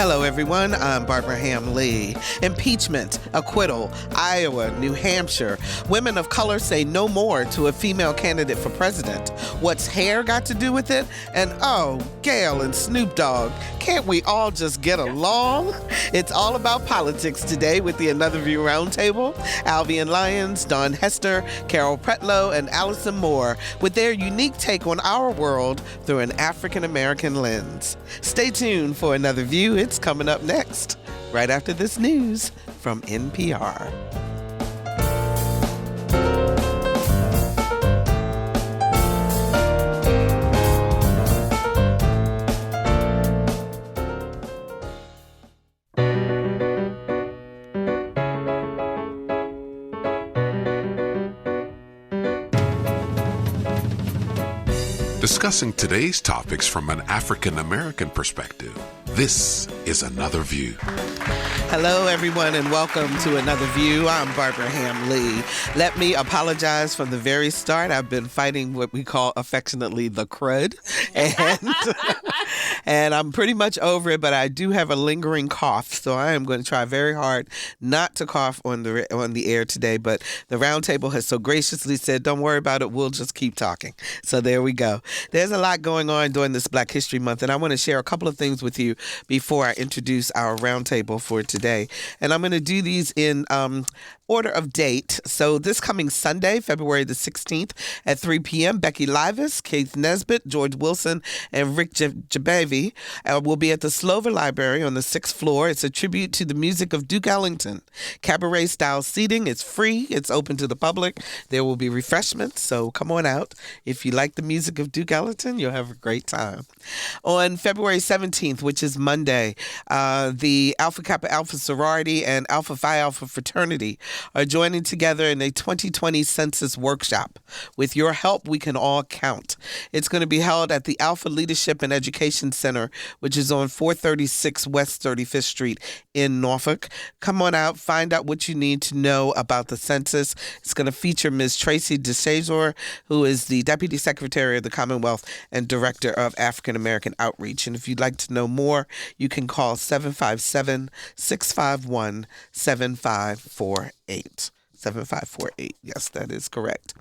Hello, everyone. I'm Barbara Ham-Lee. Impeachment, acquittal, Iowa, New Hampshire. Women of color say no more to a female candidate for president. What's hair got to do with it? And Gail and Snoop Dogg, can't we all just get along? It's all about politics today with the Another View Roundtable. Alvean Lyons, Daun Hester, Pretlow and Allison Moore with their unique take on our world through an African-American lens. Stay tuned for Another View. It's coming up next, right after this news from NPR. Discussing today's topics from an African-American perspective, this is Another View. Hello, everyone, and welcome to Another View. I'm Barbara Ham-Lee. Let me apologize from the very start. I've been fighting what we call affectionately the crud, and I'm pretty much over it, but I do have a lingering cough, so I am going to try very hard not to cough on the air today, but the roundtable has so graciously said, don't worry about it, we'll just keep talking. So there we go. There's a lot going on during this Black History Month, and I want to share a couple of things with you before I introduce our roundtable for today. And I'm going to do these in order of date. So this coming Sunday, February the 16th at 3 p.m., Becky Livis, Keith Nesbitt, George Wilson, and Rick Jabavi will be at the Slover Library on the 6th floor. It's a tribute to the music of Duke Ellington. Cabaret-style seating. It's free. It's open to the public. There will be refreshments, so come on out. If you like the music of Duke Ellington, you'll have a great time. On February 17th, which is Monday, the Alpha Kappa Alpha Sorority and Alpha Phi Alpha Fraternity are joining together in a 2020 census workshop. With your help, we can all count. It's going to be held at the Alpha Leadership and Education Center, which is on 436 West 35th Street in Norfolk. Come on out, find out what you need to know about the census. It's going to feature Ms. Tracy DeSazor, who is the Deputy Secretary of the Commonwealth and Director of African American Outreach. And if you'd like to know more, you can call 757-651-7548. 7548. Yes, that is correct.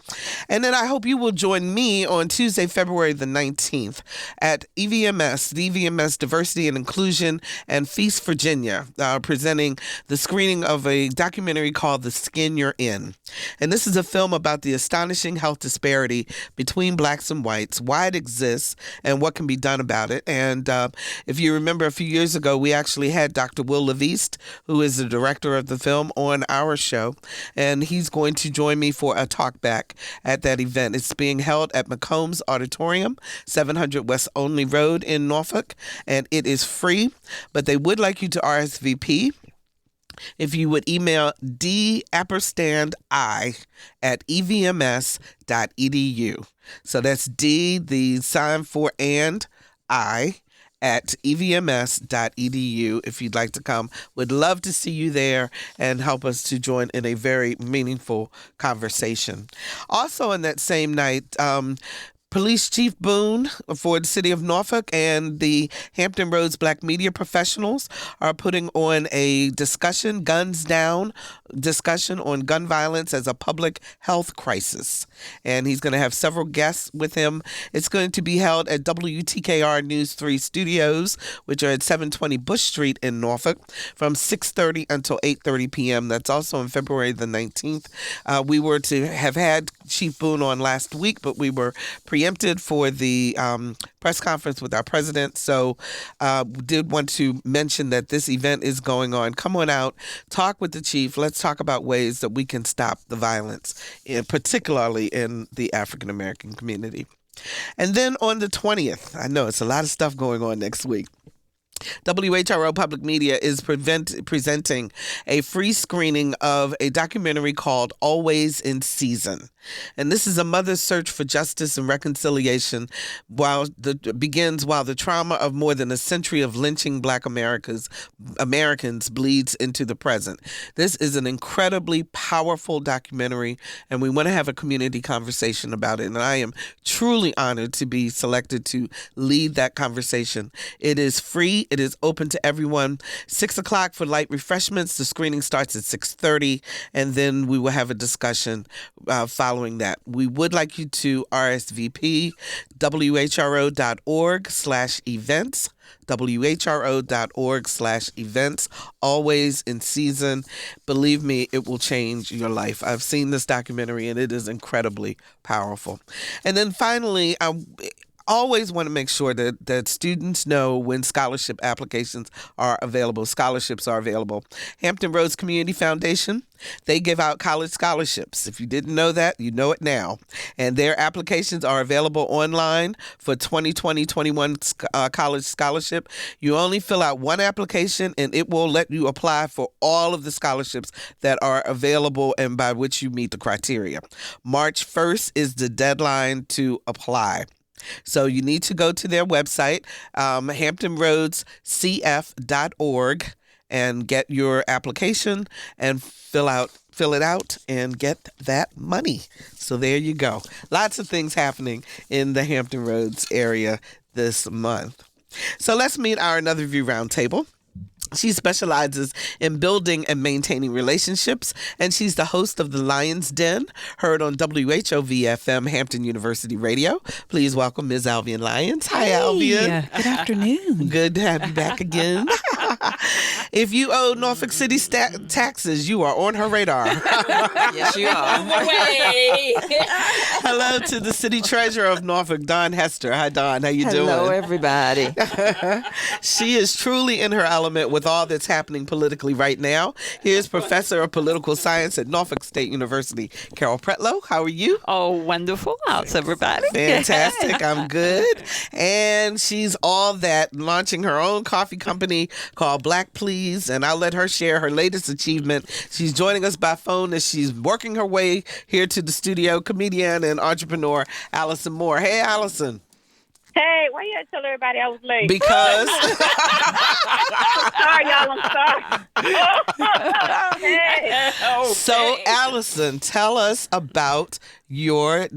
And then I hope you will join me on Tuesday, February the 19th at EVMS, the EVMS Diversity and Inclusion and Feast Virginia, presenting the screening of a documentary called The Skin You're In. And this is a film about the astonishing health disparity between blacks and whites, why it exists, and what can be done about it. And if you remember a few years ago, we actually had Dr. Will Leviste, who is the director of the film, on our show. And he's going to join me for a talk back at that event. It's being held at McCombs Auditorium, 700 West Only Road in Norfolk, and it is free, but they would like you to RSVP. If you would email d@evms.edu. So that's D, the sign for and I, at evms.edu if you'd like to come. Would love to see you there and help us to join in a very meaningful conversation. Also on that same night, Police Chief Boone for the City of Norfolk and the Hampton Roads Black Media Professionals are putting on a discussion, Guns Down, discussion on gun violence as a public health crisis. And he's going to have several guests with him. It's going to be held at WTKR News 3 Studios, which are at 720 Bush Street in Norfolk, from 6:30 until 8:30 p.m. That's also on February the 19th. We were to have had Chief Boone on last week, but we were preempted for the press conference with our president. So did want to mention that this event is going on. Come on out, talk with the chief. Let's talk about ways that we can stop the violence, particularly in the African American community. And then on the 20th, I know it's a lot of stuff going on next week. WHRO Public Media is presenting a free screening of a documentary called Always in Season. And this is a mother's search for justice and reconciliation begins while the trauma of more than a century of lynching Black Americans bleeds into the present. This is an incredibly powerful documentary, and we want to have a community conversation about it. And I am truly honored to be selected to lead that conversation. It is free. free. It is open to everyone. 6 o'clock for light refreshments. The screening starts at 6:30, and then we will have a discussion following that. We would like you to RSVP whro.org/events. whro.org/events, always in season. Believe me, it will change your life. I've seen this documentary and it is incredibly powerful. And then finally, I always want to make sure that students know when scholarship applications are available. Scholarships are available. Hampton Roads Community Foundation, they give out college scholarships. If you didn't know that, you know it now. And their applications are available online for 2020-21 college scholarship. You only fill out one application and it will let you apply for all of the scholarships that are available and by which you meet the criteria. March 1st is the deadline to apply. So you need to go to their website, hamptonroadscf.org, and get your application and fill it out and get that money. So there you go. Lots of things happening in the Hampton Roads area this month. So let's meet our Another View Roundtable. She specializes in building and maintaining relationships, and she's the host of the Lions Den, heard on WHOV-FM, Hampton University Radio. Please welcome Ms. Alvean Lyons. Hi, Alvean. Good afternoon. Good to have you back again. If you owe Norfolk City taxes, you are on her radar. Yes, you are. Hello to the City Treasurer of Norfolk, Daun Hester. Hi, Daun. How you doing? Hello, everybody. She is truly in her element with all that's happening politically right now. Here's Professor of Political Science at Norfolk State University, Carol Pretlow. How are you? Oh, wonderful. How's everybody? Fantastic. I'm good. And she's all that, launching her own coffee company called Black Please, and I'll let her share her latest achievement. She's joining us by phone as she's working her way here to the studio, comedian and entrepreneur Allison Moore. Hey, Allison. Hey, why you had to tell everybody I was late? Because Sorry, y'all. I'm sorry. Hey. So, Allison, tell us about your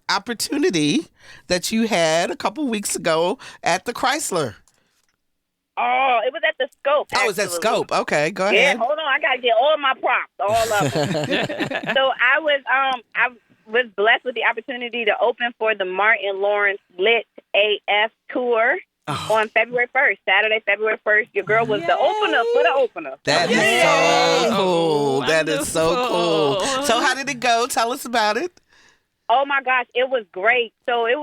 opportunity that you had a couple weeks ago at the Chrysler. Oh, it was at the Scope. Oh, it was at Scope. Okay, go Yeah, ahead. hold on. I gotta get all my props, all of them. So I was blessed with the opportunity to open for the Martin Lawrence Lit AF tour on February 1st, Saturday, February 1st. Your girl was the opener for the opener. That is so cool. That is so cool. So how did it go? Tell us about it. Oh my gosh, it was great. So it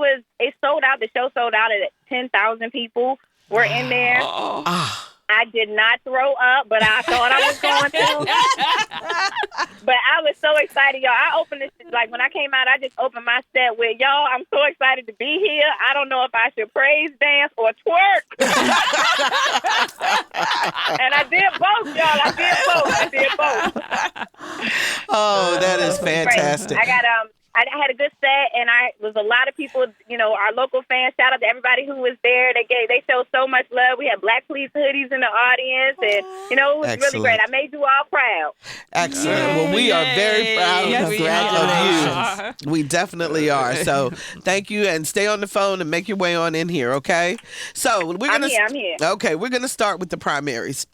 sold out. The show sold out at 10,000 people were in there. I did not throw up, but I thought I was going to. But I was so excited, y'all. I opened this, like when I came out, I just opened my set with, y'all, I'm so excited to be here. I don't know if I should praise dance or twerk. And I did both, y'all. I did both. Oh, that is fantastic. I had a good set, and was a lot of people, our local fans. Shout out to everybody who was there. They showed so much love. We had Black Please hoodies in the audience, and it was Excellent. really great. I made you all proud. Excellent. Well, we are very proud Yes, of you. We definitely are. So thank you, and stay on the phone and make your way on in here, okay? So I'm here. Okay, we're gonna start with the primaries.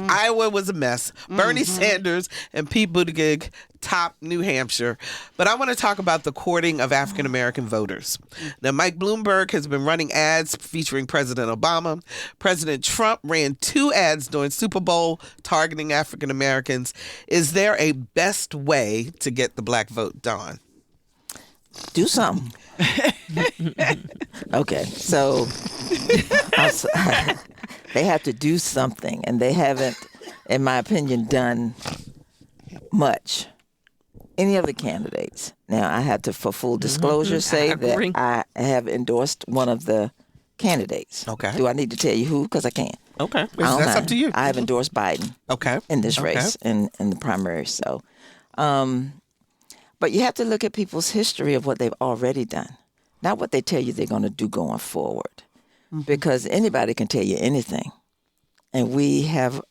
Iowa was a mess. Bernie Sanders and Pete Buttigieg top New Hampshire. But I want to talk about the courting of African American voters. Now, Mike Bloomberg has been running ads featuring President Obama. President Trump ran 2 ads during Super Bowl targeting African Americans. Is there a best way to get the black vote, Dawn? Do something. Okay, so they have to do something, and they haven't, in my opinion, done much. Any of the candidates. Now, I have to, for full disclosure, say that I have endorsed one of the candidates. Okay. Do I need to tell you who? Because I can't. Okay. I don't That's mind. up to you. I have endorsed Biden. Okay. In this race, in the primary. So, but you have to look at people's history of what they've already done, not what they tell you they're going to do going forward, because anybody can tell you anything, and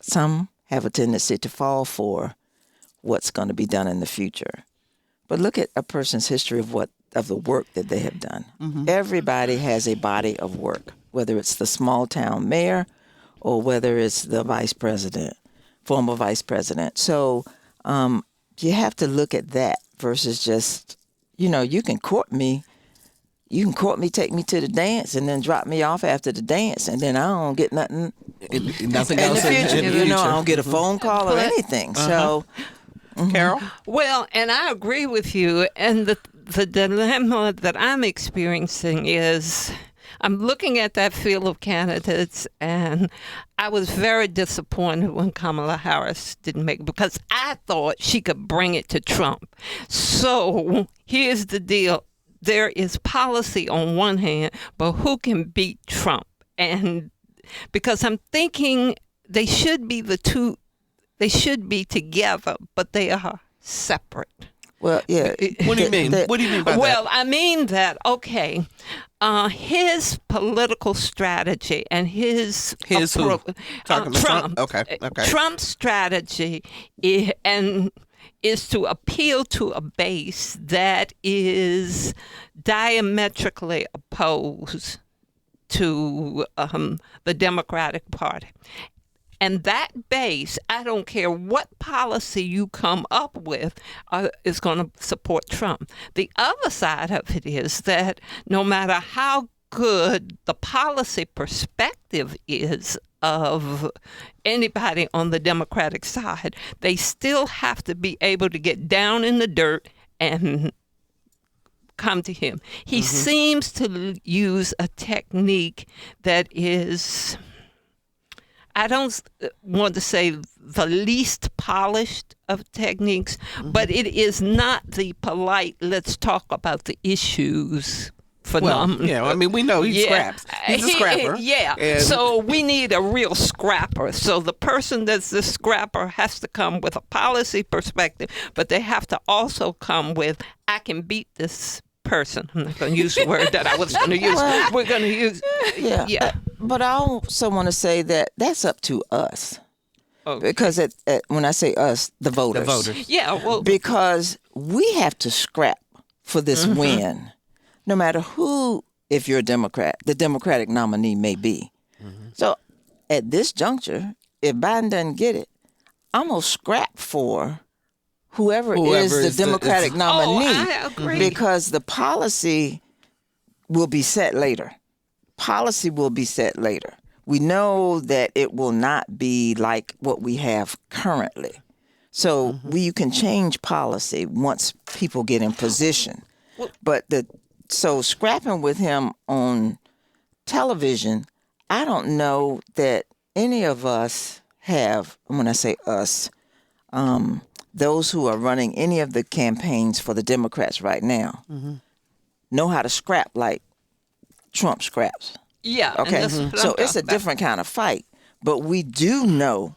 some have a tendency to fall for what's going to be done in the future. But look at a person's history of the work that they have done. Everybody has a body of work, whether it's the small town mayor, or whether it's the vice president, former vice president. So you have to look at that versus just, you can court me. You can court me, take me to the dance, and then drop me off after the dance, and then I don't get nothing. Nothing in else the future. in the future. I don't get a phone call or anything. So, Carol? Well, and I agree with you. And the dilemma that I'm experiencing is I'm looking at that field of candidates, and I was very disappointed when Kamala Harris didn't make it because I thought she could bring it to Trump. So here's the deal. There is policy on one hand, but who can beat Trump? And because I'm thinking they should be they should be together, but they are separate. well, yeah. What do you mean? What do you mean by that? Well, I mean that, okay, his political strategy and his Who? Talking to Trump. Okay. Trump's strategy is to appeal to a base that is diametrically opposed to the Democratic Party. And that base, I don't care what policy you come up with, is going to support Trump. The other side of it is that no matter how good the policy perspective is of anybody on the Democratic side, they still have to be able to get down in the dirt and come to him. He seems to use a technique that is, I don't want to say the least polished of techniques, but it is not the polite, let's talk about the issues phenomenon. Yeah, I mean, we know he scraps. He's a scrapper. And So we need a real scrapper. So the person that's the scrapper has to come with a policy perspective, but they have to also come with, I can beat this person. I'm not going to use the word that I was going to use. We're going to use, yeah. But I also want to say that that's up to us. Okay. Because when I say us, the voters. the voters. Yeah, well, Because we have to scrap for this win. No matter who, if you're a Democrat, the Democratic nominee may be. So at this juncture, if Biden doesn't get it, I'm going to scrap for whoever is the Democratic nominee. I agree. Because the policy will be set later. Policy will be set later. We know that it will not be like what we have currently. So you can change policy once people get in position. But so scrapping with him on television, I don't know that any of us have, when I say us, those who are running any of the campaigns for the Democrats right now know how to scrap like Trump scraps. yeah. Okay, and that's what so I'm it's a talking about. different kind of fight. But we do know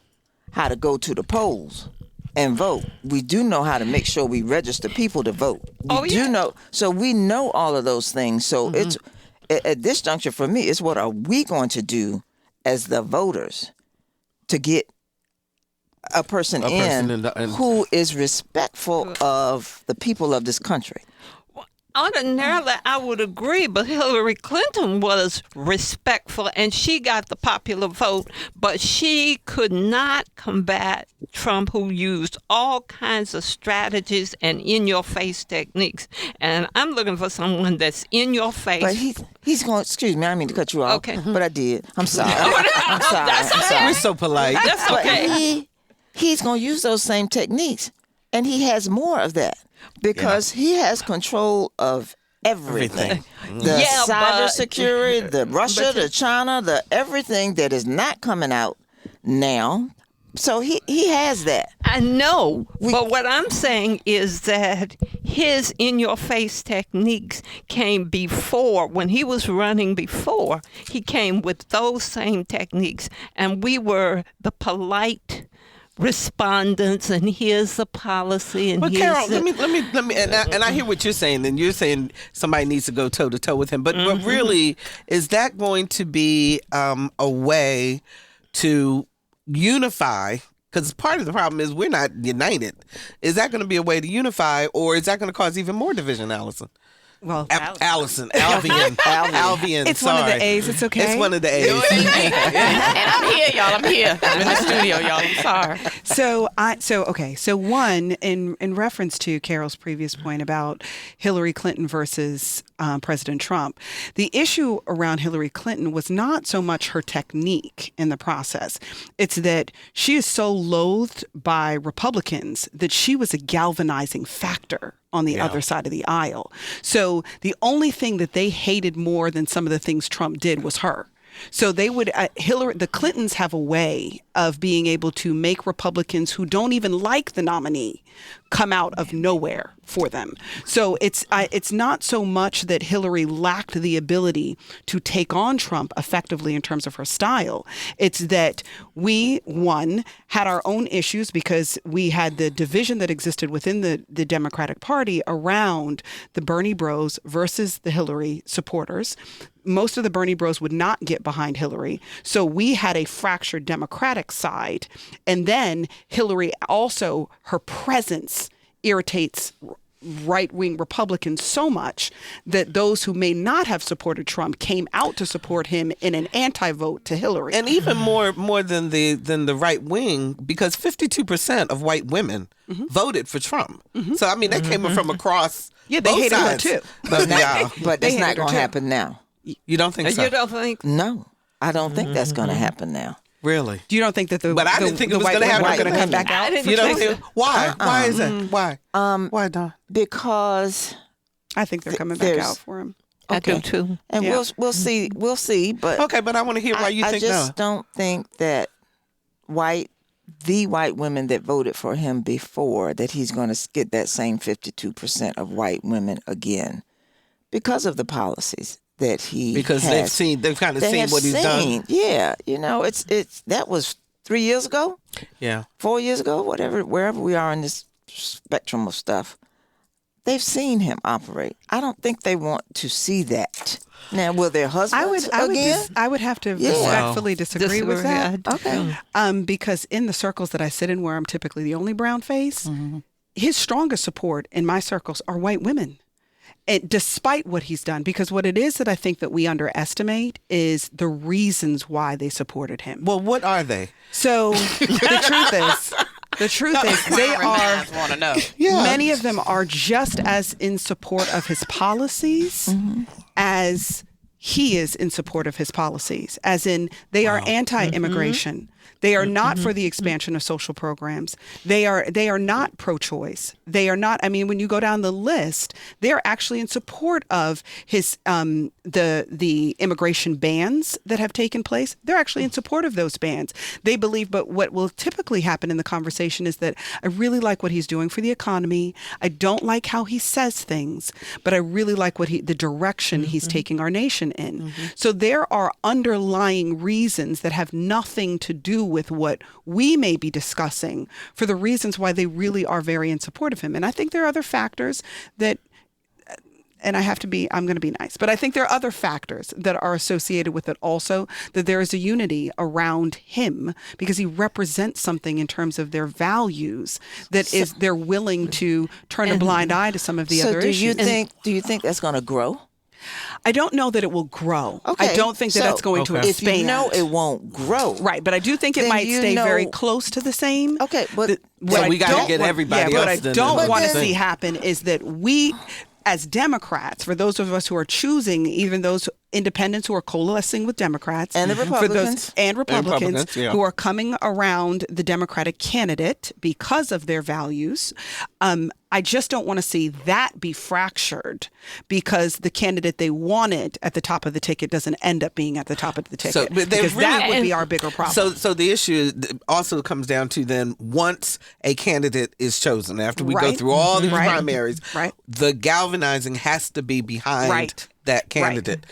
how to go to the polls and vote. We do know how to make sure we register people to vote. We do know. So we know all of those things. So it's at this juncture for me, it's what are we going to do as the voters to get a person who is respectful of the people of this country. Ordinarily, I would agree, but Hillary Clinton was respectful, and she got the popular vote, but she could not combat Trump, who used all kinds of strategies and in-your-face techniques. And I'm looking for someone that's in your face. But he's going, excuse me, I didn't mean to cut you off. Okay. But I did. I'm sorry. I'm sorry. That's I'm okay. sorry. We're so polite. That's But okay. he's going to use those same techniques, and he has more of that because he has control of everything. The Yeah, but- cybersecurity, the Russia, the China, the everything that is not coming out now. So he has that. I know, but what I'm saying is that his in-your-face techniques came before. When he was running before, he came with those same techniques, and we were the polite respondents, and here's the policy, and But here's Carol, the... let me, and I hear what you're saying. And you're saying somebody needs to go toe to toe with him. But really, is that going to be a way to unify? Because part of the problem is we're not united. Is that going to be a way to unify, or is that going to cause even more division, Allison? Well, Allison, Alvean. it's one of the A's. It's okay. It's one of the A's. And I'm here, y'all. I'm here. I'm in the studio, y'all. I'm sorry. So one, in reference to Carol's previous point about Hillary Clinton versus President Trump, the issue around Hillary Clinton was not so much her technique in the process. It's that she is so loathed by Republicans that she was a galvanizing factor on the other side of the aisle. So the only thing that they hated more than some of the things Trump did was her. So they would, the Clintons have a way of being able to make Republicans who don't even like the nominee come out of nowhere for them. So it's not so much that Hillary lacked the ability to take on Trump effectively in terms of her style. It's that we, one, had our own issues because we had the division that existed within the Democratic Party around the Bernie bros versus the Hillary supporters. Most of the Bernie bros would not get behind Hillary. So we had a fractured Democratic side. And then Hillary also, her presence irritates right-wing Republicans so much that those who may not have supported Trump came out to support him in an anti-vote to Hillary. And even more than the right wing, because 52% of white women voted for Trump. So I mean, that came from across. They both hated sides. her too. But that's not going to happen now. You don't think so? You don't think? No, I don't think that's going to happen now. Really? You don't think that But I didn't think it was going to happen. Going to come back out? You don't think? Why? Why is that? Why? Why, Dawn? Because I think they're coming back out for him. I do too. And we'll see. We'll see. But okay, but I want to hear why you think no. I just don't think that the white women that voted for him before, that he's going to get that same 52% of white women again because of the policies that he because has. they've kind of seen what he's done. Yeah, it's that was 3 years ago. Yeah, 4 years ago, wherever we are in this spectrum of stuff, they've seen him operate. I don't think they want to see that. Now, will their husbands again? I would have to respectfully disagree with that. Okay. Because in the circles that I sit in, where I'm typically the only brown face, his strongest support in my circles are white women. And despite what he's done, because what it is that I think that we underestimate is the reasons why they supported him. Well, what are they? So the truth is they are, want to know. many of them are just as in support of his policies as he is in support of his policies, as in they are anti-immigration. They are not for the expansion of social programs. They are not pro-choice. They are not. I mean, when you go down the list, they are actually in support of his the immigration bans that have taken place. They're actually in support of those bans. They believe, but what will typically happen in the conversation is that I really like what he's doing for the economy. I don't like how he says things, but I really like the direction he's taking our nation in. So there are underlying reasons that have nothing to do with what we may be discussing for the reasons why they really are very in support of him. And I think there are other factors that, and I'm going to be nice, but I think there are other factors that are associated with it also, that there is a unity around him because he represents something in terms of their values that is they're willing to turn a blind eye to some of the other issues. Do you think that's going to grow? I don't know that it will grow. Okay. I don't think that that's going to expand. If you know it won't grow. Right, but I do think it might stay very close to the same. Okay, but so we got to get everybody else. What I don't want to see happen is that we, as Democrats, for those of us who are choosing, even those independents who are coalescing with Democrats and the Republicans, Republicans who are coming around the Democratic candidate because of their values. I just don't want to see that be fractured because the candidate they wanted at the top of the ticket doesn't end up being at the top of the ticket. Because that would be our bigger problem. So the issue also comes down to then once a candidate is chosen, after we go through all these primaries, the galvanizing has to be behind that candidate.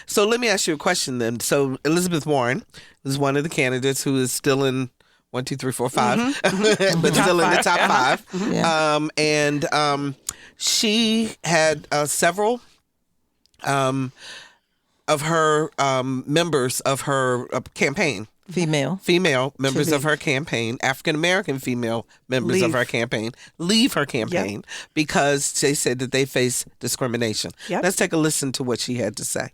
So let me ask you a question then. So Elizabeth Warren is one of the candidates who is still in 1, 2, 3, 4, 5, but still in the top 5. And she had several of her members of her campaign Female members of her campaign, African American female members of her campaign, leave her campaign because they said that they face discrimination. Let's take a listen to what she had to say.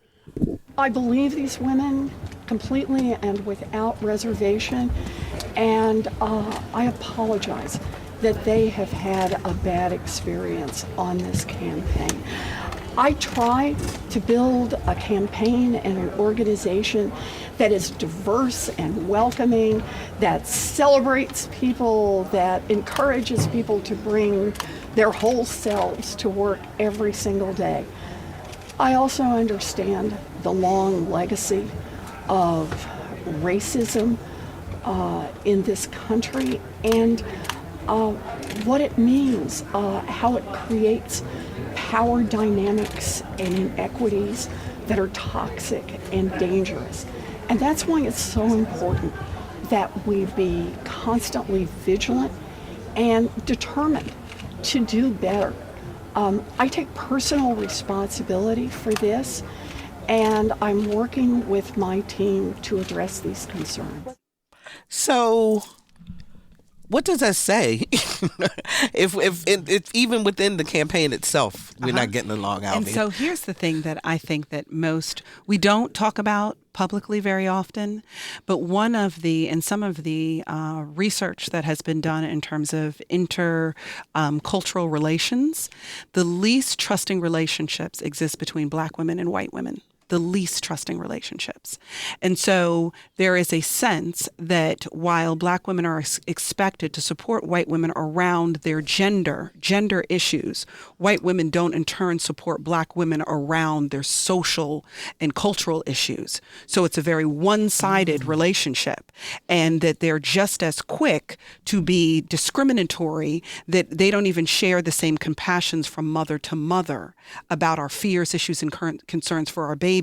I believe these women completely and without reservation, and I apologize that they have had a bad experience on this campaign. I try to build a campaign and an organization that is diverse and welcoming, that celebrates people, that encourages people to bring their whole selves to work every single day. I also understand the long legacy of racism in this country and what it means, how it creates power dynamics and inequities that are toxic and dangerous. And that's why it's so important that we be constantly vigilant and determined to do better. I take personal responsibility for this, and I'm working with my team to address these concerns. So, what does that say? if even within the campaign itself, we're not getting along, Alvean. And so here's the thing that I think that we don't talk about publicly very often, but some of the research that has been done in terms of intercultural relations, the least trusting relationships exist between Black women and white women. The least trusting relationships. And so there is a sense that while Black women are expected to support white women around their gender issues, white women don't in turn support Black women around their social and cultural issues. So it's a very one-sided relationship, and that they're just as quick to be discriminatory, that they don't even share the same compassions from mother to mother about our fears, issues, and current concerns for our babies,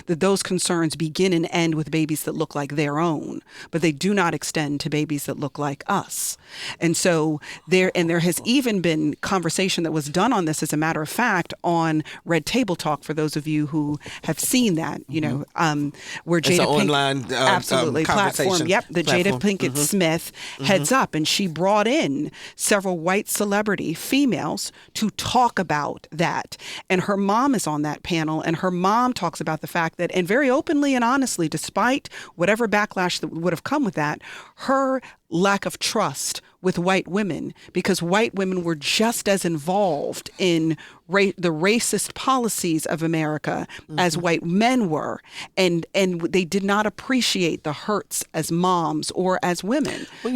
that those concerns begin and end with babies that look like their own, but they do not extend to babies that look like us. And so there has even been conversation that was done on this, as a matter of fact, on Red Table Talk, for those of you who have seen that, where Jada online absolutely conversation. Platform. That Jada Pinkett Smith heads up, and she brought in several white celebrity females to talk about that. And her mom is on that panel, and her mom talks about the fact that, and very openly and honestly, despite whatever backlash that would have come with that, her lack of trust with white women, because white women were just as involved in the racist policies of America as white men were, and they did not appreciate the hurts as moms or as women. Well,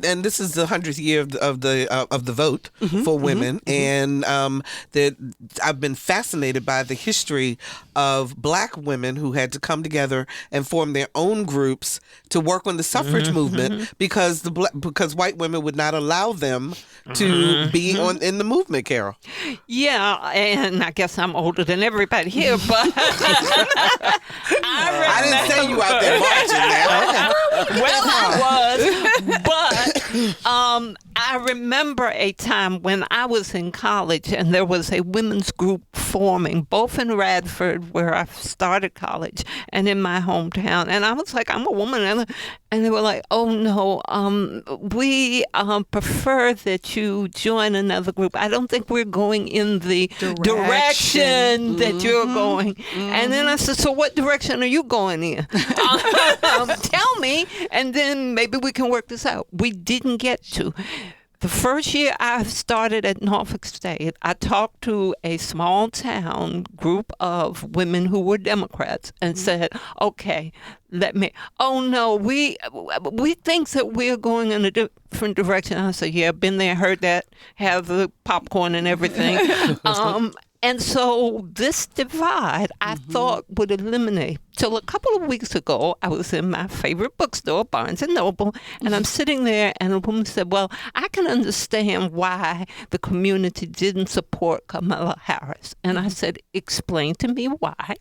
and this is the 100th year of the vote for women, and that I've been fascinated by the history of Black women who had to come together and form their own groups to work on the suffrage movement because white women would not allow them to be in the movement, Carol. Yeah, and I guess I'm older than everybody here, but I didn't say you out there marching now. Well, I was, but I remember a time when I was in college and there was a women's group forming, both in Radford, where I started college, and in my hometown. And I was like, I'm a woman. And they were like, oh, no, we prefer that you join another group. I don't think we're going in the direction that you're going. And then I said, so what direction are you going in? Tell me, and then maybe we can work this out. We didn't get to. The first year I started at Norfolk State, I talked to a small town group of women who were Democrats and said, okay, oh no, we think that we're going in a different direction. I said, yeah, been there, heard that, have the popcorn and everything. And so this divide, I thought, would eliminate. Till a couple of weeks ago, I was in my favorite bookstore, Barnes & Noble, and I'm sitting there, and a woman said, well, I can understand why the community didn't support Kamala Harris. And I said, explain to me why.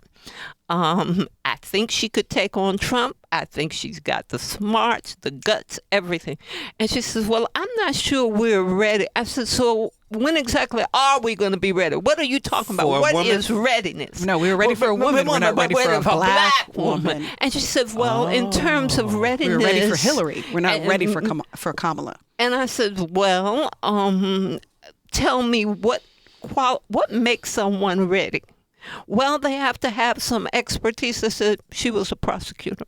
I think she could take on Trump. I think she's got the smarts, the guts, everything. And she says, well, I'm not sure we're ready. I said, so when exactly are we going to be ready? What are you talking about? What is readiness? No, we were ready for a woman. We're not ready for a Black black woman. And she said, well, in terms of readiness. We're ready for Hillary. We're not ready for Kamala. And I said, well, tell me what makes someone ready? Well, they have to have some expertise. I said, she was a prosecutor.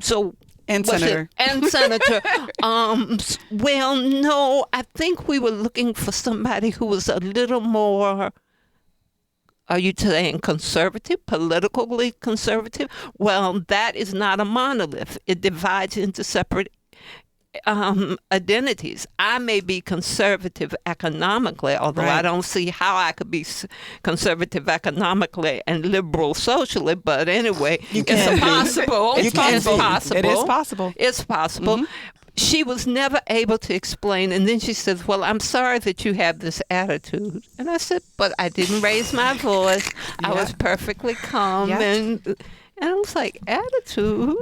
So. And senator. Well, no, I think we were looking for somebody who was a little more, are you saying conservative, politically conservative? Well, that is not a monolith. It divides into separate identities. I may be conservative economically, although I don't see how I could be conservative economically and liberal socially. But anyway, it's possible. It's possible. It is possible. It's possible. She was never able to explain. And then she says, well, I'm sorry that you have this attitude. And I said, but I didn't raise my voice. I was perfectly calm. And I was like, attitude.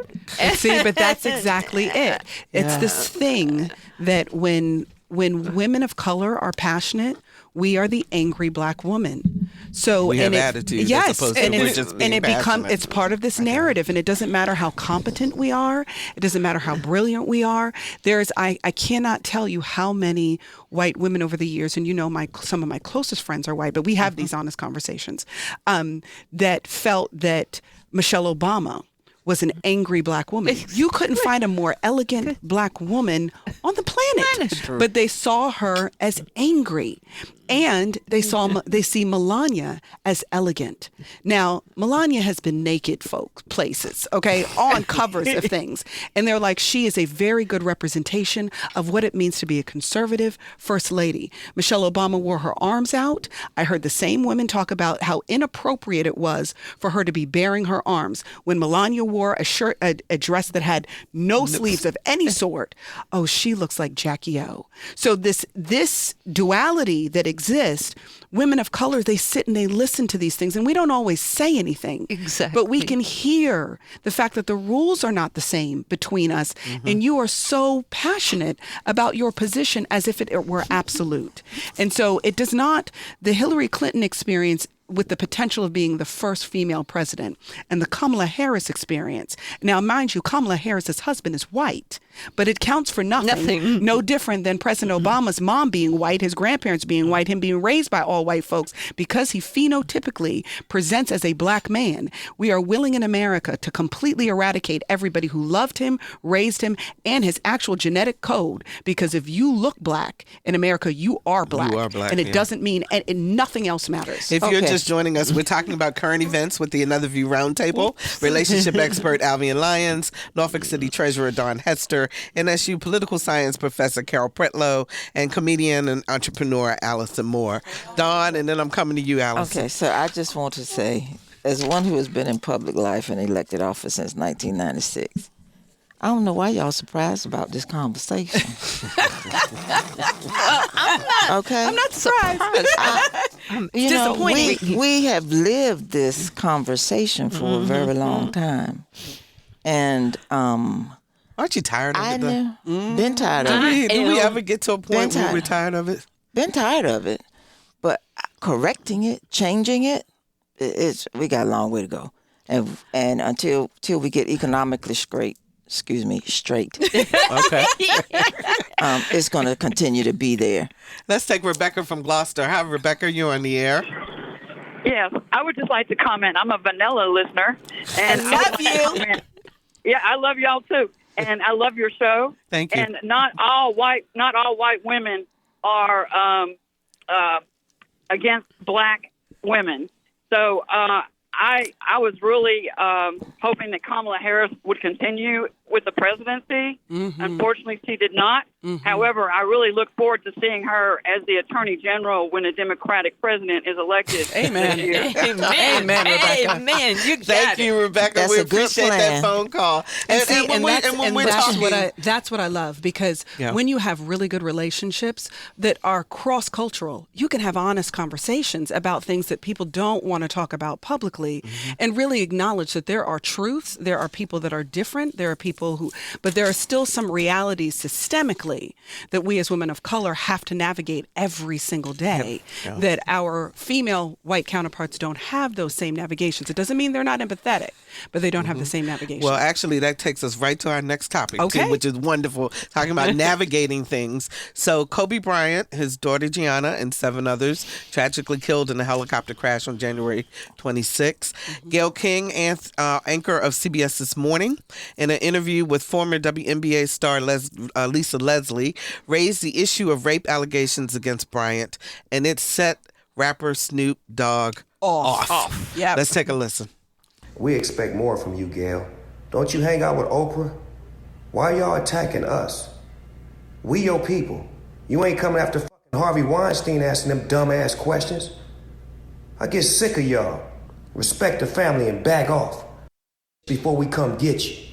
See, but that's exactly it. It's this thing that when women of color are passionate, we are the angry black woman. So we have attitude. Yes, and it becomes it's part of this narrative, and it doesn't matter how competent we are. It doesn't matter how brilliant we are. I cannot tell you how many white women over the years, and some of my closest friends are white, but we have these honest conversations, that felt that Michelle Obama was an angry black woman. You couldn't find a more elegant black woman on the planet. But they saw her as angry. And they see Melania as elegant. Now, Melania has been naked places, okay, on covers of things. And they're like, she is a very good representation of what it means to be a conservative first lady. Michelle Obama wore her arms out. I heard the same women talk about how inappropriate it was for her to be baring her arms. When Melania wore a dress that had no sleeves of any sort, oh, she looks like Jackie O. So this duality that exist, women of color, they sit and they listen to these things, and we don't always say anything. Exactly. But we can hear the fact that the rules are not the same between us, and you are so passionate about your position as if it were absolute. And so it does not, the Hillary Clinton experience with the potential of being the first female president, and the Kamala Harris experience. Now, mind you, Kamala Harris's husband is white, but it counts for nothing. No different than President Obama's mom being white, his grandparents being white, him being raised by all white folks, because he phenotypically presents as a black man. We are willing in America to completely eradicate everybody who loved him, raised him, and his actual genetic code, because if you look black in America, you are black. You are black, and it doesn't mean, and nothing else matters. If you're just joining us, we're talking about current events with the Another View Roundtable. Relationship expert Alvean Lyons, Norfolk City Treasurer Daun Hester, NSU political science professor Carol Pretlow, and comedian and entrepreneur Allison Moore. Daun, and then I'm coming to you, Allison. Okay, so I just want to say, as one who has been in public life and elected office since 1996, I don't know why y'all surprised about this conversation. I'm not surprised. We have lived this conversation for a very long time. And aren't you tired of it? Been tired of it. Do we ever get to a point where we're tired of it? Been tired of it. But correcting it, changing it, we got a long way to go. And until we get economically straight. Okay. It's going to continue to be there. Let's take Rebecca from Gloucester. Hi, Rebecca. You're on the air. Yes, I would just like to comment. I'm a vanilla listener, and I love you. Yeah, I love y'all too, and I love your show. Thank you. And not all white women are against black women. So I was really hoping that Kamala Harris would continue with the presidency. Unfortunately, she did not. However, I really look forward to seeing her as the Attorney General when a Democratic president is elected. Amen. Amen, Rebecca. Amen. Thank you, Rebecca. That's we a good appreciate plan. that phone call. That's what I love, because when you have really good relationships that are cross-cultural, you can have honest conversations about things that people don't want to talk about publicly, and really acknowledge that there are truths, there are people that are different, there are people but there are still some realities systemically uniquely that we as women of color have to navigate every single day, that our female white counterparts don't have those same navigations. It doesn't mean they're not empathetic, but they don't have the same navigation. Well, actually, that takes us right to our next topic, too, which is wonderful, talking about navigating things. So Kobe Bryant, his daughter Gianna, and 7 others tragically killed in a helicopter crash on January 26. Gayle King, anchor of CBS This Morning, in an interview with former WNBA star Lisa Leslie, raised the issue of rape allegations against Bryant, and it set rapper Snoop Dogg off. Yep. Let's take a listen. We expect more from you, Gayle. Don't you hang out with Oprah? Why y'all attacking us? We your people. You ain't coming after fucking Harvey Weinstein asking them dumb-ass questions. I get sick of y'all. Respect the family and back off before we come get you.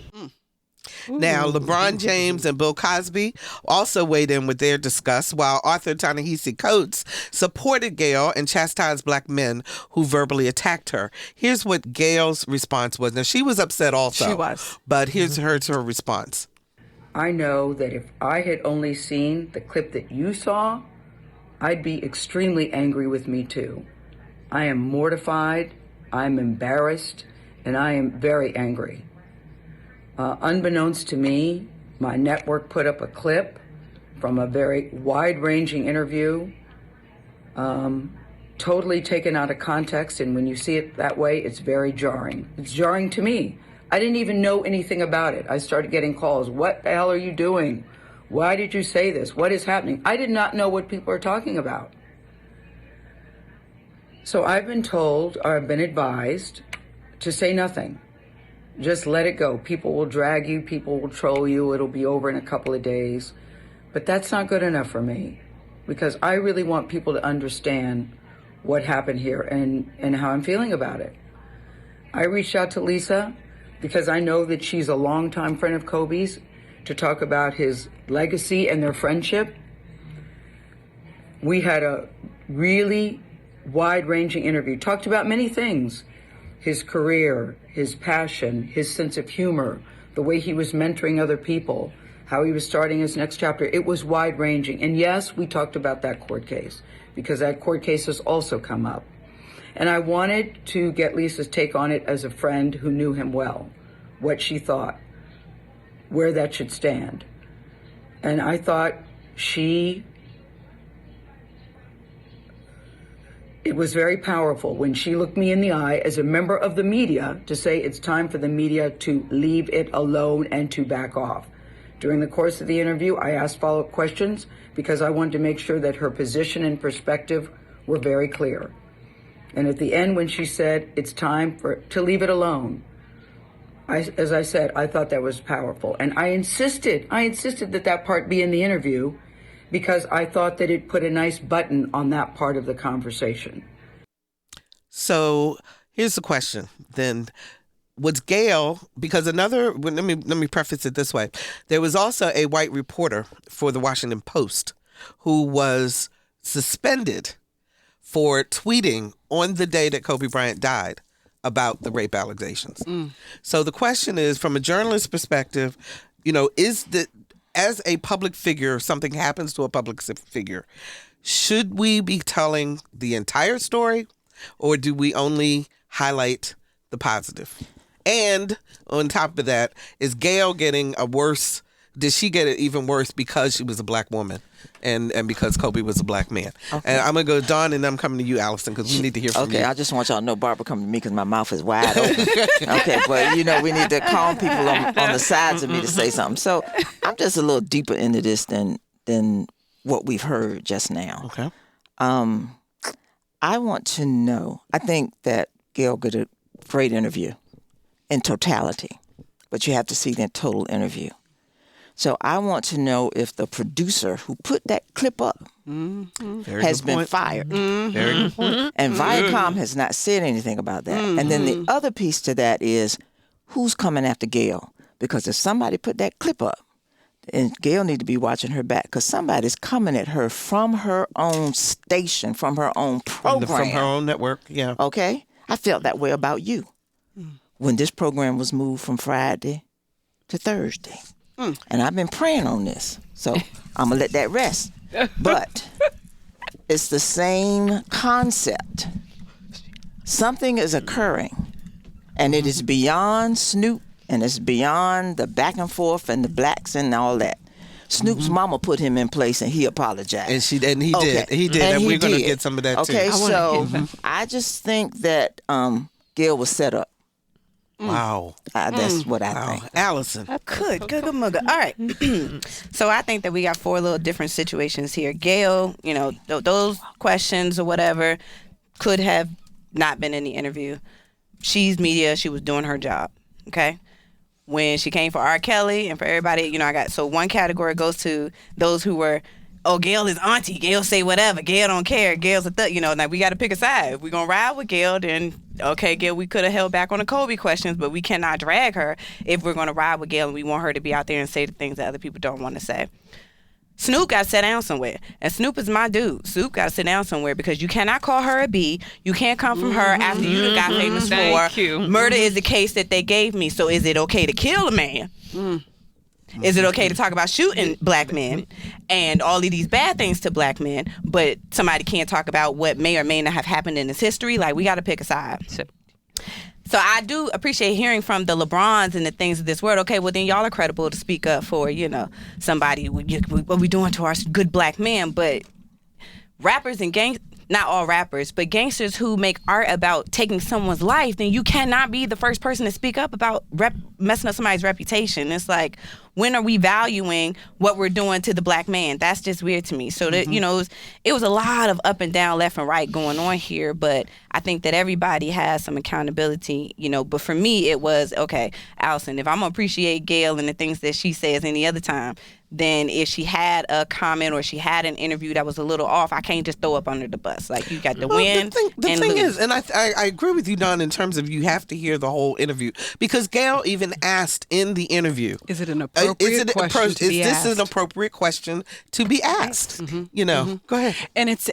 Now, LeBron James and Bill Cosby also weighed in with their disgust, while author Ta-Nehisi Coates supported Gayle and chastised black men who verbally attacked her. Here's what Gayle's response was. Now, she was upset also. She was. But here's her response. I know that if I had only seen the clip that you saw, I'd be extremely angry with me too. I am mortified, I'm embarrassed, and I am very angry. Unbeknownst to me, my network put up a clip from a very wide-ranging interview, totally taken out of context, and when you see it that way, it's very jarring. It's jarring to me. I didn't even know anything about it. I started getting calls. What the hell are you doing? Why did you say this? What is happening? I did not know what people are talking about. So I've been told, or I've been advised, to say nothing. Just let it go. People will drag you. People will troll you. It'll be over in a couple of days. But that's not good enough for me, because I really want people to understand what happened here and how I'm feeling about it. I reached out to Lisa because I know that she's a longtime friend of Kobe's, to talk about his legacy and their friendship. We had a really wide-ranging interview, talked about many things. His career, his passion, his sense of humor, the way he was mentoring other people, how he was starting his next chapter. It was wide-ranging. And yes, we talked about that court case, because that court case has also come up. And I wanted to get Lisa's take on it as a friend who knew him well, what she thought, where that should stand. And I thought it was very powerful when she looked me in the eye as a member of the media to say it's time for the media to leave it alone and to back off. During the course of the interview, I asked follow-up questions because I wanted to make sure that her position and perspective were very clear. And at the end, when she said it's time to leave it alone, as I said, I thought that was powerful. And I insisted that part be in the interview, because I thought that it put a nice button on that part of the conversation. So here's the question then. Was Gayle, because let me preface it this way. There was also a white reporter for the Washington Post who was suspended for tweeting on the day that Kobe Bryant died about the rape allegations. So the question is, from a journalist's perspective, as a public figure, something happens to a public figure, should we be telling the entire story, or do we only highlight the positive? And on top of that, is Gayle getting did she get it even worse because she was a black woman and because Kobe was a black man? Okay. And I'm going to go to Daun, and I'm coming to you, Allison, because we need to hear from you. Okay, I just want y'all to know Barbara coming to me because my mouth is wide open. Okay, but we need to calm people on the sides of me to say something. So I'm just a little deeper into this than what we've heard just now. Okay. I want to know, I think that Gayle did a great interview in totality, but you have to see the total interview. So I want to know if the producer who put that clip up has been fired. Very good point. And Viacom has not said anything about that. And then the other piece to that is, who's coming after Gayle? Because if somebody put that clip up, and Gayle need to be watching her back, because somebody's coming at her from her own station, from her own program. From her own network, yeah. Okay? I felt that way about you when this program was moved from Friday to Thursday. And I've been praying on this. So I'm going to let that rest. But it's the same concept. Something is occurring, and it is beyond Snoop, and it's beyond the back and forth and the blacks and all that. Snoop's mama put him in place, and he apologized. And he did. He did. And we're going to get some of that, too. Okay, so I just think that Gail was set up. Wow. That's what I think. Allison. Good mugger. All right. So I think that we got 4 little different situations here. Gail, those questions or whatever could have not been in the interview. She's media. She was doing her job. Okay. When she came for R. Kelly and for everybody, one category goes to those who were, Gail is auntie. Gail say whatever. Gail don't care. Gail's a now we got to pick a side. If we're going to ride with Gail, then, okay, Gail, we could have held back on the Kobe questions, but we cannot drag her if we're going to ride with Gail and we want her to be out there and say the things that other people don't want to say. Snoop got to sit down somewhere. And Snoop is my dude. Snoop got to sit down somewhere because you cannot call her a B. You can't come from her after you done got famous for murder is the case that they gave me. So is it okay to kill a man? Is it okay to talk about shooting black men and all of these bad things to black men, but somebody can't talk about what may or may not have happened in his history? Like, we got to pick a side. So I do appreciate hearing from the LeBrons and the things of this world. Okay, well, then y'all are credible to speak up for, somebody, what we doing to our good black men. But rappers and not all rappers, but gangsters who make art about taking someone's life, then you cannot be the first person to speak up about messing up somebody's reputation. It's like, when are we valuing what we're doing to the black man? That's just weird to me. So that it was a lot of up and down, left and right going on here. But I think that everybody has some accountability, But for me, it was, okay, Allison, if I'm gonna appreciate Gail and the things that she says any other time, then if she had a comment or she had an interview that was a little off, I can't just throw up under the bus. Like, you got to win. The thing is, and I agree with you, Daun, in terms of you have to hear the whole interview, because Gail even asked in the interview, is it an appropriate question to be asked? Is this an appropriate question to be asked? Go ahead.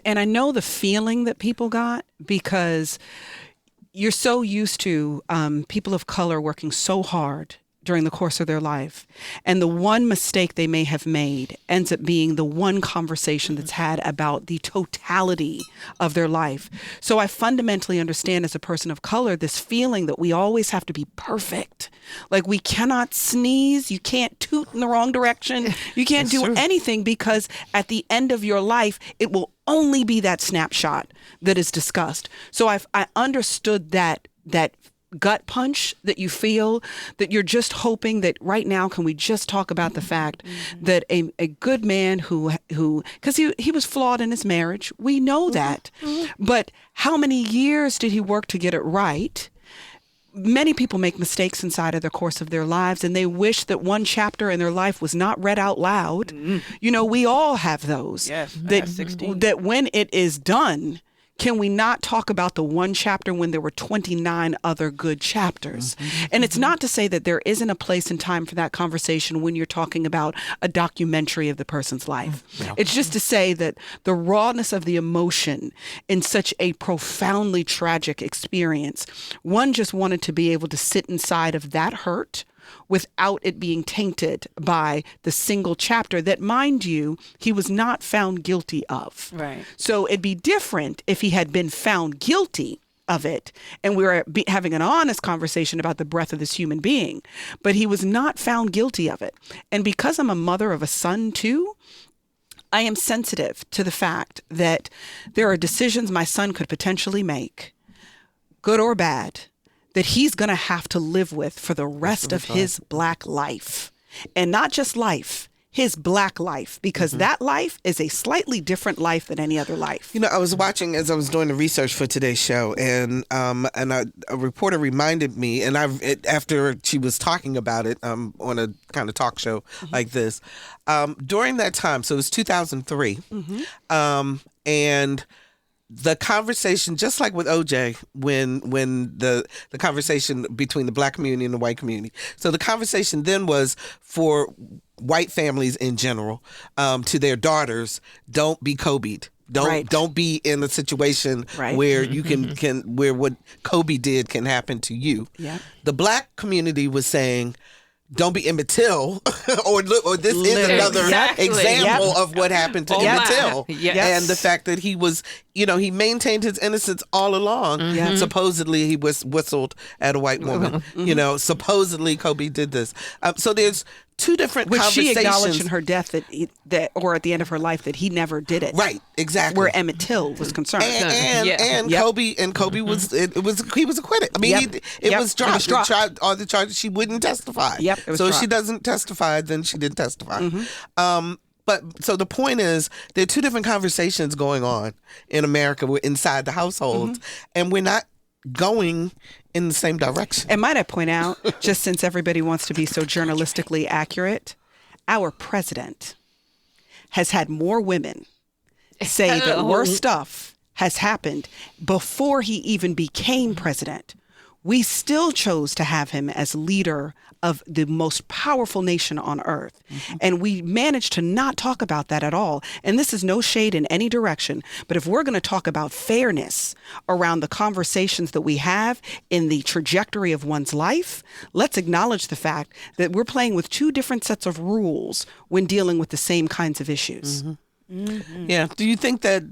And I know the feeling that people got, because you're so used to people of color working so hard during the course of their life, and the one mistake they may have made ends up being the one conversation that's had about the totality of their life. So I fundamentally understand, as a person of color, this feeling that we always have to be perfect. Like, we cannot sneeze, you can't toot in the wrong direction, you can't do anything, because at the end of your life, it will only be that snapshot that is discussed. So I understood that gut punch that you feel, that you're just hoping that right now, can we just talk about the fact that a good man who because he was flawed in his marriage, we know that, but how many years did he work to get it right? Many people make mistakes inside of the course of their lives, and they wish that one chapter in their life was not read out loud. We all have those. Yes, that when it is done, can we not talk about the one chapter when there were 29 other good chapters? And it's not to say that there isn't a place and time for that conversation when you're talking about a documentary of the person's life. It's just to say that the rawness of the emotion in such a profoundly tragic experience, one just wanted to be able to sit inside of that hurt without it being tainted by the single chapter that, mind you, he was not found guilty of. Right. So it'd be different if he had been found guilty of it and we were having an honest conversation about the breadth of this human being. But he was not found guilty of it. And because I'm a mother of a son too, I am sensitive to the fact that there are decisions my son could potentially make, good or bad, that he's going to have to live with for the rest of his black life. And not just life, his black life, because that life is a slightly different life than any other life. I was watching as I was doing the research for today's show, and a reporter reminded me, and after she was talking about it on a kind of talk show like this, during that time, so it was 2003, and the conversation, just like with OJ, when the conversation between the black community and the white community. So the conversation then was for white families in general, to their daughters, don't be Kobe'd. Don't be in a situation where you can where what Kobe did can happen to you. Yeah. The black community was saying, don't be Emmett Till, or this is another example of what happened to Emmett Till, and the fact that he was, he maintained his innocence all along. Supposedly he was whistled at a white woman. Supposedly Kobe did this. So there's two different conversations. She acknowledged in her death that, or at the end of her life, that he never did it. Right, exactly. Where Emmett Till was concerned. And Kobe was he was acquitted. I mean, it was dropped. All the charges, she wouldn't testify. So if she doesn't testify, then she didn't testify. But so the point is, there are two different conversations going on in America. We're inside the households, and we're not going in the same direction. And might I point out, just since everybody wants to be so journalistically accurate, our president has had more women say that worse stuff has happened before he even became president. We still chose to have him as leader of the most powerful nation on earth. And we managed to not talk about that at all. And this is no shade in any direction. But if we're going to talk about fairness around the conversations that we have in the trajectory of one's life, let's acknowledge the fact that we're playing with two different sets of rules when dealing with the same kinds of issues. Yeah. Do you think that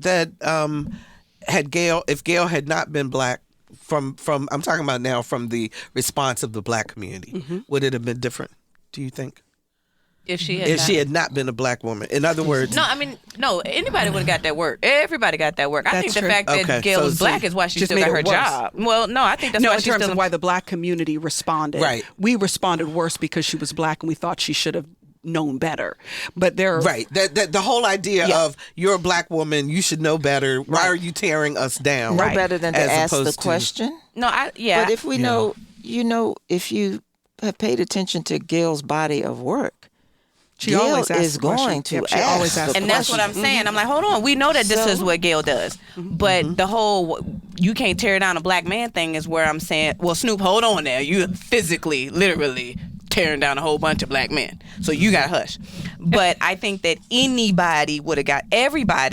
if Gail had not been black, from I'm talking about now from the response of the black community, would it have been different, do you think? If she had not been a black woman. In other words, no, anybody would have got that work. Everybody got that work. I think the fact that Gail was black is why she still got her job. Well, no, I think that's why in terms of why the black community responded. Right. We responded worse because she was black and we thought she should have known better. But the whole idea of you're a black woman, you should know better. Why are you tearing us down? No better than to ask the question. But if we know, if you have paid attention to Gail's body of work, she Gail always asks is going to ask the and that's what I'm saying. I'm like, hold on, we know that this is what Gail does, but the whole you can't tear down a black man thing is where I'm saying, well, Snoop, hold on there. You physically, literally tearing down a whole bunch of black men. So you got to hush. But I think that everybody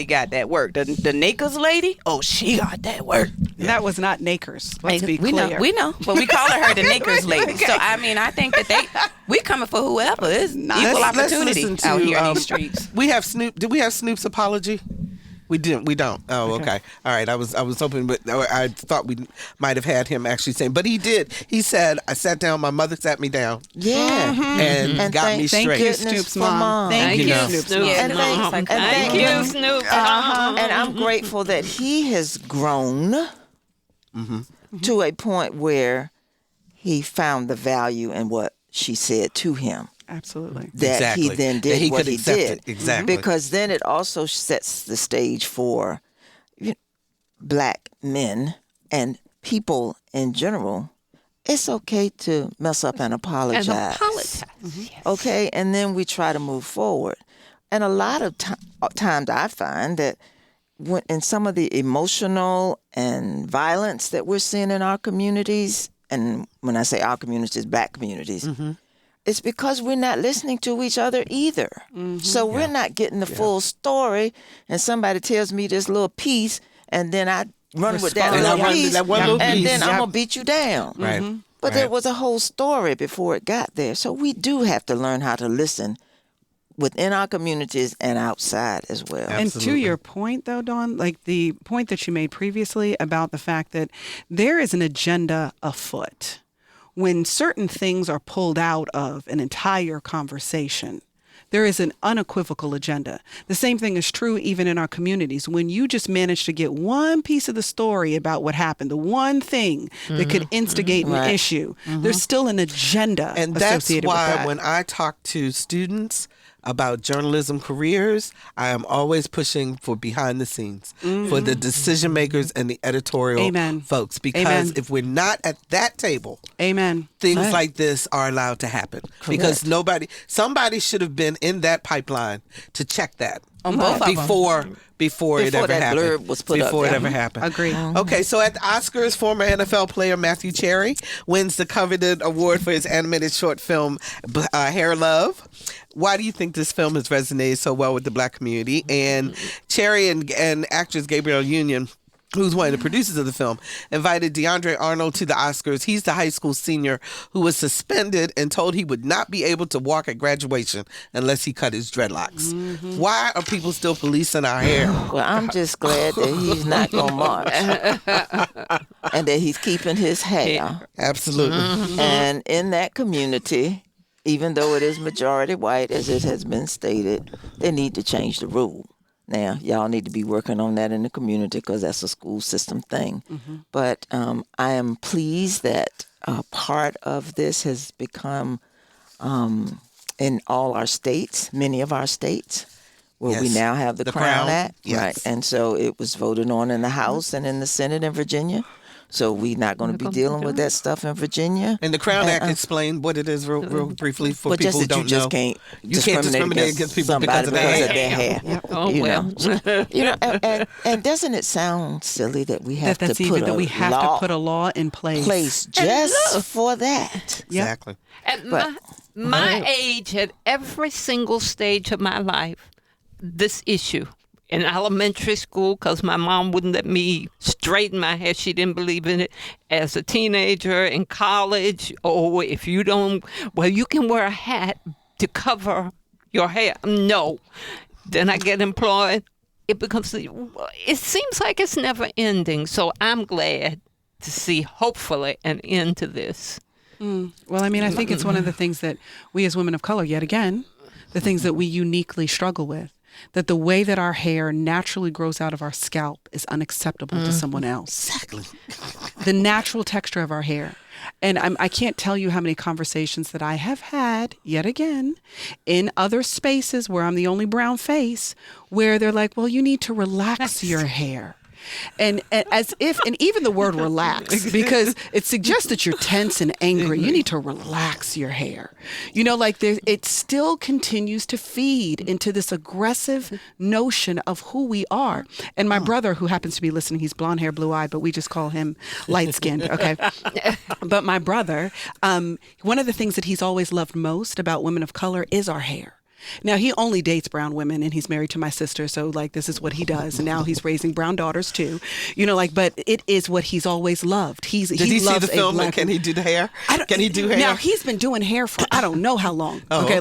got that work. The Nakers lady, she got that work. That was not Nakers. Let's be clear. We know. But we calling her the Nakers lady. Okay. So, I mean, I think that we coming for whoever. It's equal opportunity out here in these streets. We have Snoop. Did we have Snoop's apology? We didn't. We don't. Oh, okay. All right. I was hoping, but I thought we might have had him actually saying. But he did. He said, "I sat down. My mother sat me down. And got me straight." Thank you, Snoop's mom. Thank you, Snoop's mom. Thank you, Snoop. And I'm grateful that he has grown to a point where he found the value in what she said to him. Absolutely. That he then did what he did. Exactly. Because then it also sets the stage for black men and people in general. It's okay to mess up and apologize. Yes. Okay? And then we try to move forward. And a lot of times I find that in some of the emotional and violence that we're seeing in our communities, and when I say our communities, black communities, it's because we're not listening to each other either. So we're not getting the full story, and somebody tells me this little piece, and then I run with that little piece, and then I'm going to beat you down. Right. But there was a whole story before it got there. So we do have to learn how to listen within our communities and outside as well. And to your point, though, Dawn, like the point that you made previously about the fact that there is an agenda afoot. When certain things are pulled out of an entire conversation, there is an unequivocal agenda. The same thing is true even in our communities. When you just manage to get one piece of the story about what happened, the one thing that could instigate an issue, there's still an agenda associated with that. And that's why when I talk to students about journalism careers, I am always pushing for behind the scenes, for the decision makers and the editorial folks. Because if we're not at that table, things like this are allowed to happen. Correct. Because somebody should have been in that pipeline to check that before it ever happened. Blurb was put before up it ever happened. Agreed. Okay, so at the Oscars, former NFL player Matthew Cherry wins the coveted award for his animated short film Hair Love. Why do you think this film has resonated so well with the black community? And Cherry and actress Gabrielle Union who's one of the producers of the film, invited DeAndre Arnold to the Oscars. He's the high school senior who was suspended and told he would not be able to walk at graduation unless he cut his dreadlocks. Why are people still policing our hair? Well, I'm just glad that he's not going to march and that he's keeping his hair. Absolutely. And in that community, even though it is majority white, as it has been stated, they need to change the rule. Now, y'all need to be working on that in the community because that's a school system thing. But I am pleased that part of this has become in all our states, many of our states, where we now have the Crown Act. Yes. Right. And so it was voted on in the House and in the Senate in Virginia. So we're not going to be dealing with that stuff in Virginia. And the Crown Act, explain what it is real briefly for people who don't know. You just can't discriminate against people because of their hair. And doesn't it sound silly that we have to put a law in place just for that? Exactly. At my age, at every single stage of my life, this issue. In elementary school, because my mom wouldn't let me straighten my hair. She didn't believe in it. As a teenager, in college, if you don't, you can wear a hat to cover your hair. No. Then I get employed. It seems like it's never ending. So I'm glad to see, hopefully, an end to this. Well, I mean, I think it's one of the things that we as women of color, yet again, the things that we uniquely struggle with. That the way that our hair naturally grows out of our scalp is unacceptable to someone else. Exactly. The natural texture of our hair. And I can't tell you how many conversations that I have had, yet again, in other spaces where I'm the only brown face, where they're like, well, you need to relax your hair. And even the word relax, because it suggests that you're tense and angry. You need to relax your hair. It still continues to feed into this aggressive notion of who we are. And my brother, who happens to be listening, he's blonde hair, blue eye, but we just call him light skinned. Okay. But my brother, one of the things that he's always loved most about women of color is our hair. Now, he only dates brown women, and he's married to my sister, so, this is what he does. And now he's raising brown daughters, too. But it is what he's always loved. Did he see the film, and can he do the hair? Can he do hair? Now, he's been doing hair for I don't know how long. Okay.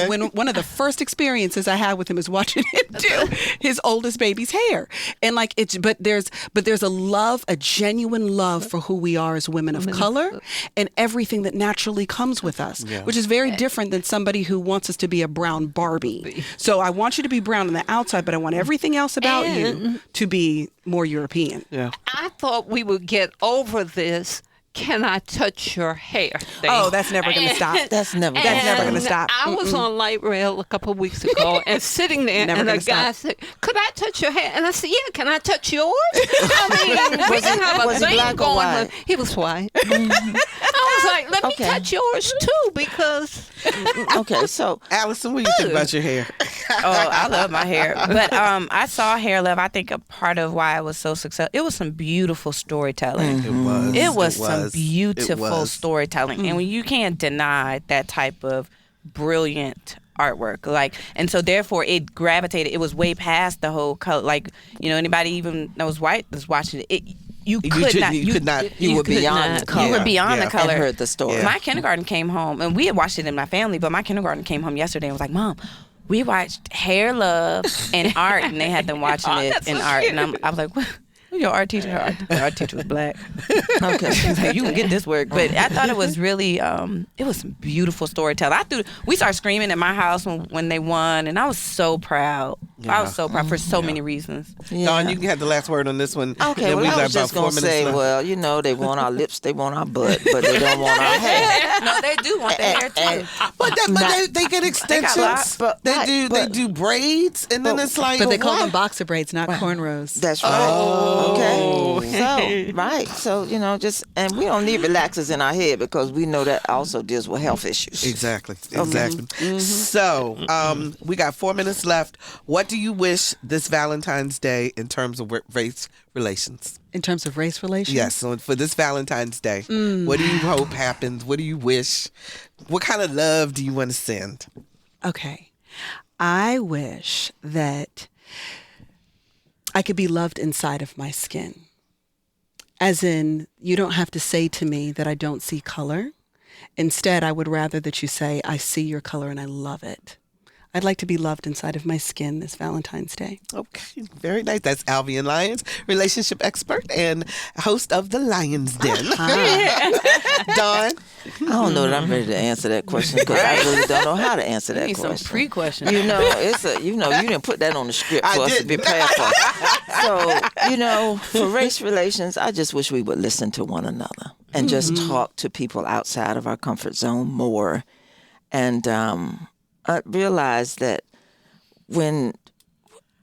When one of the first experiences I had with him is watching him do his oldest baby's hair. And, but there's a love, a genuine love for who we are as women of color and everything that naturally comes with us, which is very different than somebody who wants us to be a brown Barbie. So I want you to be brown on the outside, but I want everything else about you to be more European. Yeah. I thought we would get over this. Can I touch your hair thing? Oh, that's never going to stop. That's never going to stop. I was on light rail a couple of weeks ago and sitting there, and a guy said, "Could I touch your hair?" And I said, "Yeah, can I touch yours?" I mean, we didn't have a thing going. He was white. I was like, "Let me touch yours too," because. Okay, so Allison, what do you think about your hair? I love my hair, but I saw Hair Love. I think a part of why I was so successful, it was some beautiful storytelling. It was some beautiful storytelling, and when you can't deny that type of brilliant artwork, and so therefore it gravitated. It was way past the whole color. Anybody even that was white was watching it. You were beyond the color. You were beyond the color. And heard the story. Yeah. My kindergarten came home, and we had watched it in my family, but my kindergarten came home yesterday and was like, "Mom, we watched Hair, Love, and Art," and they had them watching it in art. And I was like, "What? Who's your art teacher?" Our art teacher was black. Okay. She's like, "You can get this work." But I thought it was really, it was some beautiful storytelling. We started screaming at my house when they won, and I was so proud. Yeah. I was so proud for so many reasons. Yeah. Dawn, you can have the last word on this one. Okay, well, I was just going to say, they want our lips, they want our butt, but they don't want our hair. No, they do want their hair too. But they get extensions. They do braids, and then it's like. But they call them boxer braids, not cornrows. That's right. Okay. So, and we don't need relaxers in our head because we know that also deals with health issues. Exactly. Mm-hmm. So, we got 4 minutes left. What do you wish this Valentine's Day in terms of race relations? In terms of race relations? Yes. So for this Valentine's Day, what do you hope happens? What do you wish? What kind of love do you want to send? Okay. I wish that I could be loved inside of my skin. As in, you don't have to say to me that I don't see color. Instead, I would rather that you say, I see your color and I love it. I'd like to be loved inside of my skin this Valentine's Day. Okay, very nice. That's Alvean Lyons, relationship expert and host of The Lion's Den. Dawn? I don't know that I'm ready to answer that question because I really don't know how to answer that question. Some pre-question. You know, you didn't put that on the script for us to prepare for. So, for race relations, I just wish we would listen to one another and just talk to people outside of our comfort zone more. And I realize that when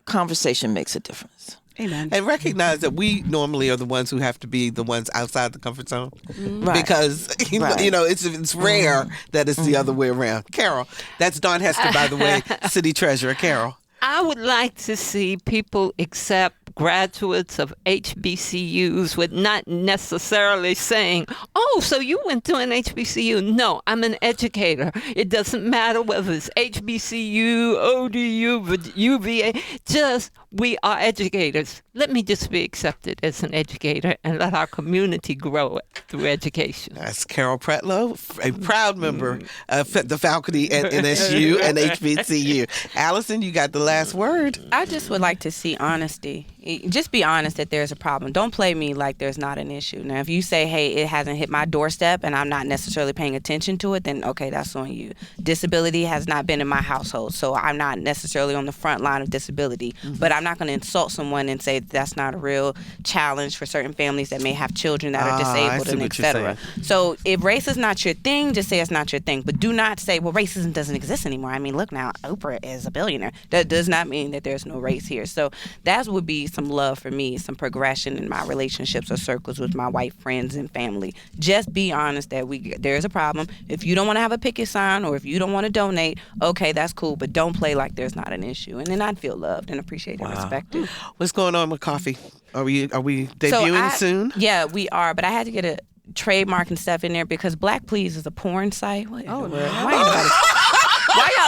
conversation makes a difference. Amen. And recognize that we normally are the ones who have to be the ones outside the comfort zone. Right. Because, it's rare that it's the other way around. Carol, that's Daun Hester, by the way, city treasurer. Carol. I would like to see people accept graduates of HBCUs with not necessarily saying, oh, so you went to an HBCU. No, I'm an educator. It doesn't matter whether it's HBCU, ODU, UVA. Just, we are educators. Let me just be accepted as an educator and let our community grow through education. That's Carol Pretlow, a proud member of the faculty at NSU and HBCU. Allison, you got the last word. I just would like to see honesty. Just be honest that there's a problem. Don't play me like there's not an issue. Now, if you say, hey, it hasn't hit my doorstep and I'm not necessarily paying attention to it, then okay, that's on you. Disability has not been in my household, so I'm not necessarily on the front line of disability. But I'm not going to insult someone and say that's not a real challenge for certain families that may have children that are disabled and et cetera. So if race is not your thing, just say it's not your thing. But do not say, well, racism doesn't exist anymore. I mean, look now, Oprah is a billionaire. That does not mean that there's no race here. So that would be some love for me, some progression in my relationships or circles with my white friends and family. Just be honest that there's a problem. If you don't want to have a picket sign or if you don't want to donate, okay, that's cool, but don't play like there's not an issue. And then I'd feel loved and appreciated and respected. What's going on with coffee? Are we debuting soon? Yeah, we are, but I had to get a trademark and stuff in there because Black Please is a porn site. Why y'all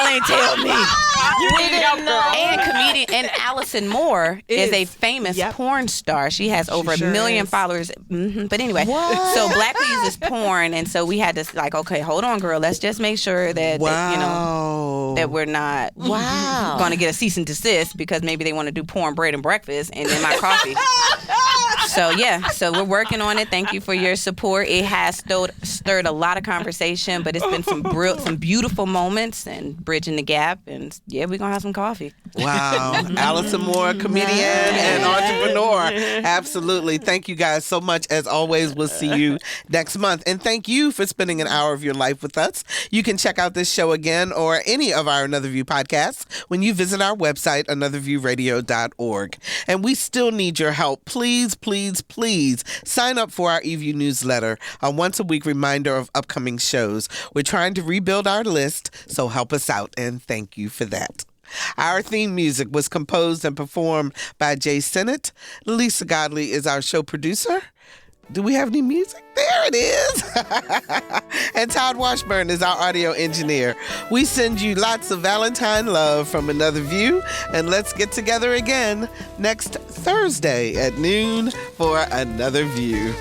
ain't tell me? And comedian and Allison Moore is a famous porn star. She has over 1 million followers. But anyway, so Black Please is porn, and so we had to okay, hold on, girl. Let's just make sure that that we're not going to get a cease and desist because maybe they want to do porn bread and breakfast and then my coffee. So we're working on it. Thank you for your support. It has stirred a lot of conversation, but it's been some beautiful moments and bridging the gap. And we're gonna have some coffee. Wow, Allison Moore, comedian and entrepreneur. Absolutely. Thank you guys so much. As always, we'll see you next month. And thank you for spending an hour of your life with us. You can check out this show again or any of our Another View podcasts when you visit our website, anotherviewradio.org. And we still need your help. Please, please, please sign up for our eView newsletter, a once-a-week reminder of upcoming shows. We're trying to rebuild our list, so help us out, and thank you for that. Our theme music was composed and performed by Jay Sennett. Lisa Godley is our show producer. Do we have any music? There it is. And Todd Washburn is our audio engineer. We send you lots of Valentine love from Another View, and let's get together again next Thursday at noon for Another View.